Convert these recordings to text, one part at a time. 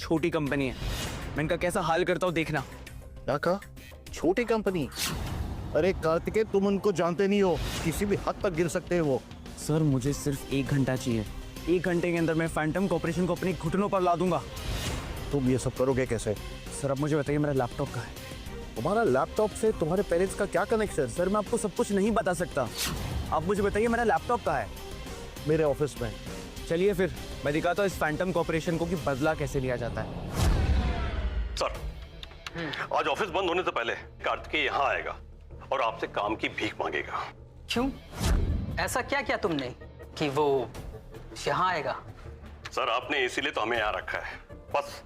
छोटी कंपनी है, मैं इनका कैसा हाल करता हूँ देखना। क्या कहा? छोटी कंपनी? अरे कार्तिकेय, तुम उनको जानते नहीं हो, किसी भी हद तक गिर सकते हैं वो। सर मुझे सिर्फ 1 घंटा चाहिए, 1 घंटे के अंदर मैं फैंटम कॉर्पोरेशन को अपने घुटनों पर ला दूंगा। तुम ये सब करोगे कैसे? सर अब मुझे बताइए मेरा लैपटॉप कहाँ है? तुम्हारा लैपटॉप से तुम्हारे पेरेंट्स का क्या कनेक्शन? सर मैं आपको सब कुछ नहीं बता सकता, आप मुझे बताइए मेरा लैपटॉप कहाँ है? मेरे ऑफिस में। चलिए फिर मैं दिखाता हूँ इस फैंटम कॉर्पोरेशन को कि बदला कैसे लिया जाता है। सर, आज ऑफिस बंद होने से पहले कार्तिकेय यहाँ आएगा और आपसे काम की भीख मांगेगा। क्यों? ऐसा क्या किया तुमने कि वो यहाँ आएगा? सर आपने इसीलिए तो हमें यहाँ रखा है, बस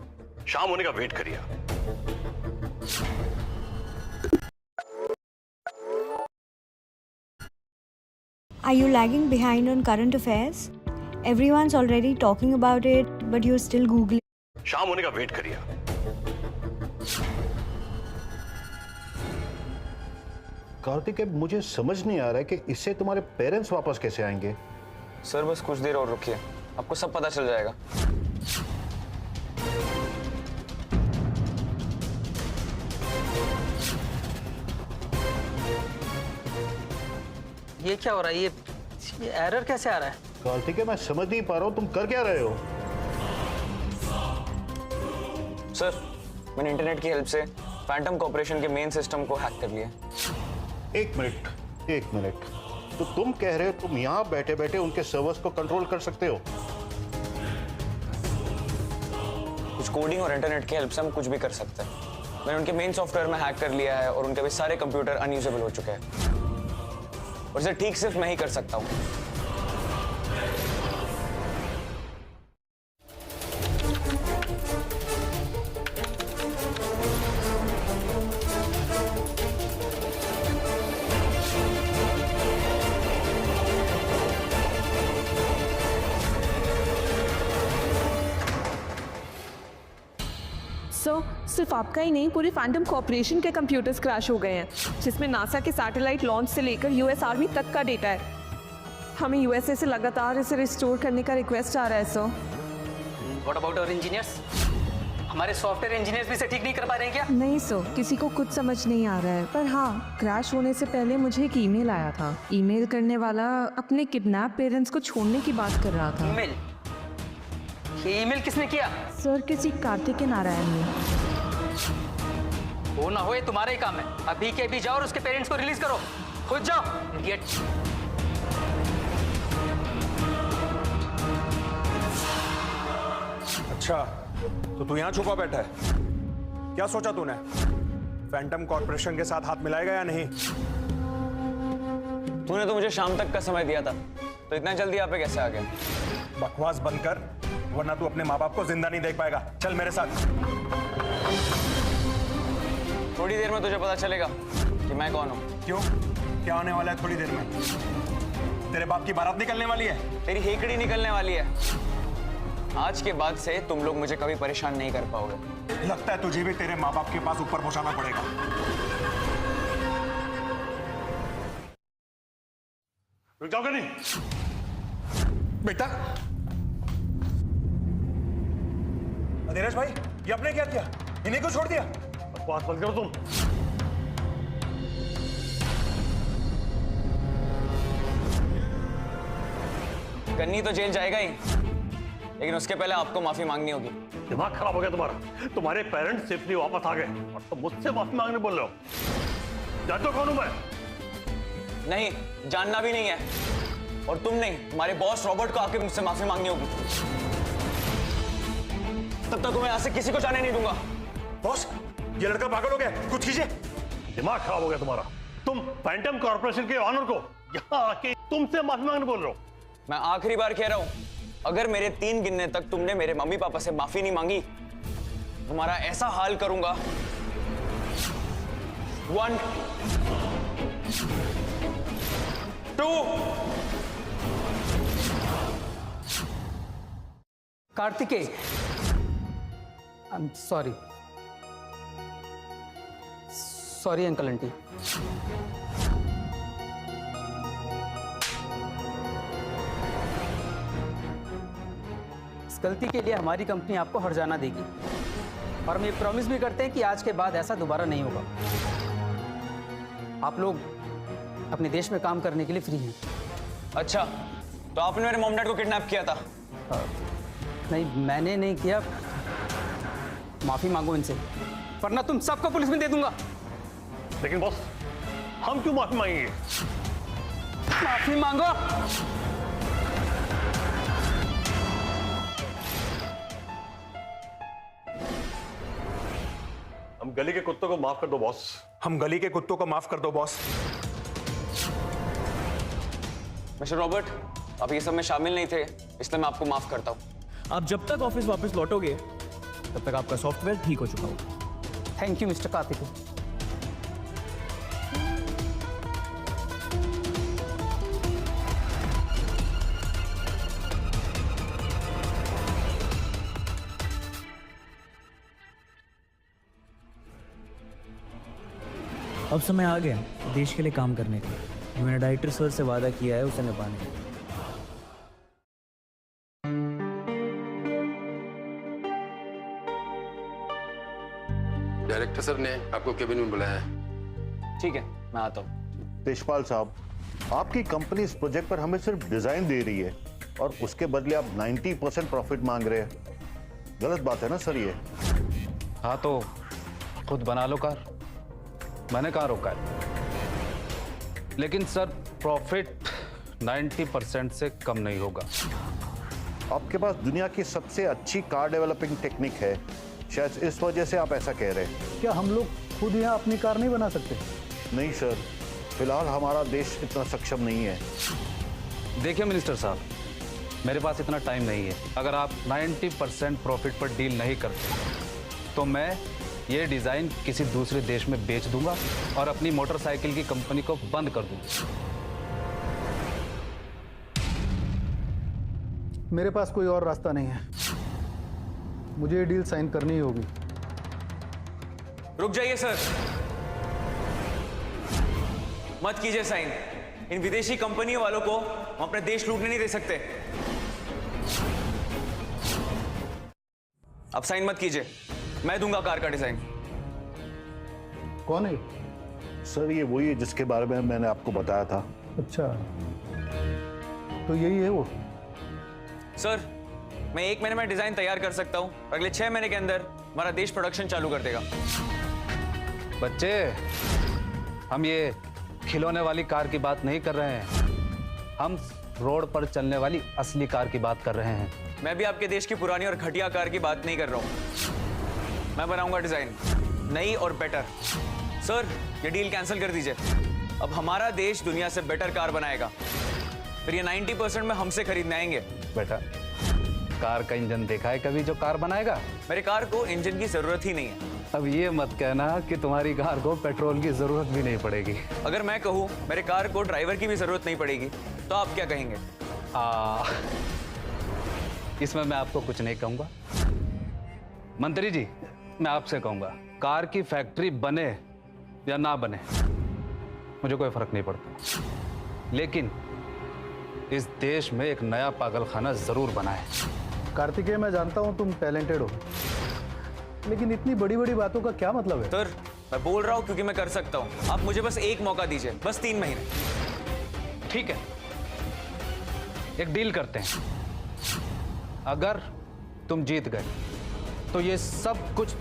शाम होने का वेट करिए। Are you lagging behind on current affairs? Everyone's already talking about it, but you're still Googling. शाम होने का वेट करिए। कार्तिकेय, मुझे समझ नहीं आ रहा है कि इससे तुम्हारे पेरेंट्स वापस कैसे आएंगे। सर बस कुछ देर और रुकिए, आपको सब पता चल जाएगा। ये क्या हो रहा है? ये एरर कैसे आ रहा है? कार्तिकेय, मैं समझ नहीं पा रहा हूँ तुम कर क्या रहे हो। सर मैंने इंटरनेट की हेल्प से फैंटम कॉर्पोरेशन के मेन सिस्टम को हैक कर लिया। एक मिनट, तो तुम कह रहे हो तुम यहाँ बैठे बैठे उनके सर्वर्स को कंट्रोल कर सकते हो? कुछ कोडिंग और इंटरनेट की हेल्प से हम कुछ भी कर सकते हैं। मैंने उनके मेन सॉफ्टवेयर में हैक कर लिया है और उनके भी सारे कंप्यूटर अनयूजेबल हो चुके हैं और इसे ठीक सिर्फ मैं ही कर सकता हूँ। सिर्फ आपका ही नहीं, पूरे फैंटम कॉर्पोरेशन के कंप्यूटर्स क्रैश हो गए हैं, जिसमें नासा के सैटेलाइट लॉन्च से लेकर यूएस आर्मी तक का डेटा है। हमें यूएसए से लगातार इसे रिस्टोर करने का रिक्वेस्ट आ रहा है sir. What about our engineers? हमारे सॉफ्टवेयर इंजीनियर्स भी इसे ठीक नहीं कर पा रहे हैं क्या? नहीं सर, किसी को कुछ समझ नहीं आ रहा है, पर हाँ, क्रैश होने से पहले मुझे एक ईमेल आया था। ईमेल करने वाला अपने किडनैप पेरेंट्स को छोड़ने की बात कर रहा था। ईमेल? ये ईमेल किसने किया? सर किसी कार्तिकेय नारायण ने। वो ना हो, ये तुम्हारा ही काम है। अभी के अभी जाओ और उसके पेरेंट्स को रिलीज करो। खुद जाओ। इडियट। अच्छा, तो तू यहाँ छुपा बैठा है? क्या सोचा तूने? फैंटम कॉर्पोरेशन के साथ हाथ मिलाएगा या नहीं? तूने तो मुझे शाम तक का समय दिया था, तो इतना जल्दी यहाँ पे कैसे आ गया? बकवास बंद कर, वरना तू अपने माँ बाप को जिंदा नहीं देख पाएगा। चल मेरे साथ। थोड़ी देर में तुझे पता चलेगा कि मैं कौन हूँ। क्यों? क्या होने वाला है थोड़ी देर में? तेरे बाप की बारात निकलने वाली है? तेरी हेकड़ी निकलने वाली है। आज के बाद से तुम लोग मुझे कभी परेशान नहीं कर पाओगे। लगता है तुझे भी तेरे माँ बाप के पास ऊपर पहुंचाना पड़ेगा। रुक जाओगे नहीं? बेटा, धीरज भाई, ये आपने क्या किया? इन्हीं को छोड़ दिया? बकवास बंद करो तुम। गन्नी तो जेल जाएगा ही, लेकिन उसके पहले आपको माफी मांगनी होगी। दिमाग खराब हो गया तुम्हारा। तुम्हारे पेरेंट्स सेफली वापस आ गए और तुम मुझसे माफी मांगने बोल रहे हो। जानते हो कौन हूं मैं? नहीं, जानना भी नहीं है। और तुम नहीं, तुम्हारे बॉस रॉबर्ट को आके मुझसे माफी मांगनी होगी। तब तक मैं यहाँ से किसी को जाने नहीं दूंगा। बॉस, ये लड़का पागल हो गया, कुछ कीजिए। दिमाग खराब हो गया तुम्हारा। तुम फैंटम कॉर्पोरेशन के ऑनर को यहाँ आके तुमसे माफी मांगने बोल रहे हो। मैं आखिरी बार कह रहा हूं, अगर मेरे 3 गिनने तक तुमने मेरे मम्मी पापा से माफी नहीं मांगी, तुम्हारा ऐसा हाल करूंगा। 1 2 कार्तिकेय, सॉरी अंकल आंटी। गलती के लिए हमारी कंपनी आपको हर्जाना देगी और हम ये प्रॉमिस भी करते हैं कि आज के बाद ऐसा दोबारा नहीं होगा। आप लोग अपने देश में काम करने के लिए फ्री हैं। अच्छा, तो आपने मेरे मॉम डैड को किडनैप किया था? नहीं, मैंने नहीं किया। माफी मांगो इनसे, वरना तुम सबको पुलिस में दे दूंगा। लेकिन बॉस, हम क्यों माफी मांगेंगे? माफी मांगो। हम गली के कुत्तों को माफ कर दो बॉस। हम गली के कुत्तों को माफ कर दो बॉस। मिस्टर रॉबर्ट, आप ये सब में शामिल नहीं थे, इसलिए मैं आपको माफ करता हूँ। आप जब तक ऑफिस वापस लौटोगे तब तक आपका सॉफ्टवेयर ठीक हो चुका होगा। Thank you mister Kartik. अब समय आ गया देश के लिए काम करने का। जो मैंने डायरेक्टर सर से वादा किया है उसे निभाने का। डायरेक्टर सर ने आपको केबिन में बुलाया है। ठीक है, मैं आता हूँ। तेजपाल साहब, आपकी कंपनी इस प्रोजेक्ट पर हमें सिर्फ डिजाइन दे रही है और उसके बदले आप 90% प्रॉफिट मांग रहे हैं। गलत बात है ना सर ये? हाँ तो खुद बना लो कार, मैंने कहाँ रोका है। लेकिन सर प्रॉफिट 90% से कम नहीं होगा। आपके पास दुनिया की सबसे अच्छी कार डेवलपिंग टेक्निक है, शायद इस वजह से आप ऐसा कह रहे हैं। क्या हम लोग खुद यहाँ अपनी कार नहीं बना सकते? नहीं सर, फिलहाल हमारा देश इतना सक्षम नहीं है। देखिए मिनिस्टर साहब, मेरे पास इतना टाइम नहीं है। अगर आप 90% प्रॉफिट पर डील नहीं करते तो मैं ये डिज़ाइन किसी दूसरे देश में बेच दूंगा और अपनी मोटरसाइकिल की कंपनी को बंद कर दूंगा। मेरे पास कोई और रास्ता नहीं है, मुझे ये डील साइन करनी ही होगी। रुक जाइए सर, मत कीजिए साइन। इन विदेशी कंपनी वालों को हम अपने देश लूटने नहीं दे सकते। अब साइन मत कीजिए, मैं दूंगा कार का डिजाइन। कौन है? सर ये वही है जिसके बारे में मैंने आपको बताया था। अच्छा, तो यही है वो? सर, मैं 1 महीने में डिजाइन तैयार कर सकता हूं, अगले 6 महीने के अंदर हमारा देश प्रोडक्शन चालू कर देगा। बच्चे, हम ये खिलौने वाली कार की बात नहीं कर रहे हैं, हम रोड पर चलने वाली असली कार की बात कर रहे हैं। मैं भी आपके देश की पुरानी और घटिया कार की बात नहीं कर रहा हूं। मैं बनाऊंगा डिजाइन नई और बेटर। सर, ये डील कैंसिल कर दीजिए। अब हमारा देश दुनिया से बेटर कार बनाएगा, फिर ये 90% में हमसे खरीदने आएंगे। बेटा, कार का इंजन देखा है कभी जो कार बनाएगा? मेरे कार को इंजन की जरूरत ही नहीं है। अब ये मत कहना कि तुम्हारी कार को पेट्रोल की जरूरत भी नहीं पड़ेगी। अगर मैं कहूँ मेरे कार को ड्राइवर की भी जरूरत नहीं पड़ेगी तो आप क्या कहेंगे? इसमें मैं आपको कुछ नहीं कहूंगा। मंत्री जी, मैं आपसे कहूंगा, कार की फैक्ट्री बने या ना बने मुझे कोई फर्क नहीं पड़ता, लेकिन इस देश में एक नया पागलखाना जरूर बनाए। कार्तिकेय, मैं जानता हूं तुम टैलेंटेड हो, लेकिन इतनी बड़ी बड़ी बातों का क्या मतलब है? सर, मैं बोल रहा हूं क्योंकि मैं कर सकता हूं। आप मुझे बस एक मौका दीजिए, बस 3 महीने। ठीक है, एक डील करते हैं। अगर तुम जीत गए तो ये सब कुछ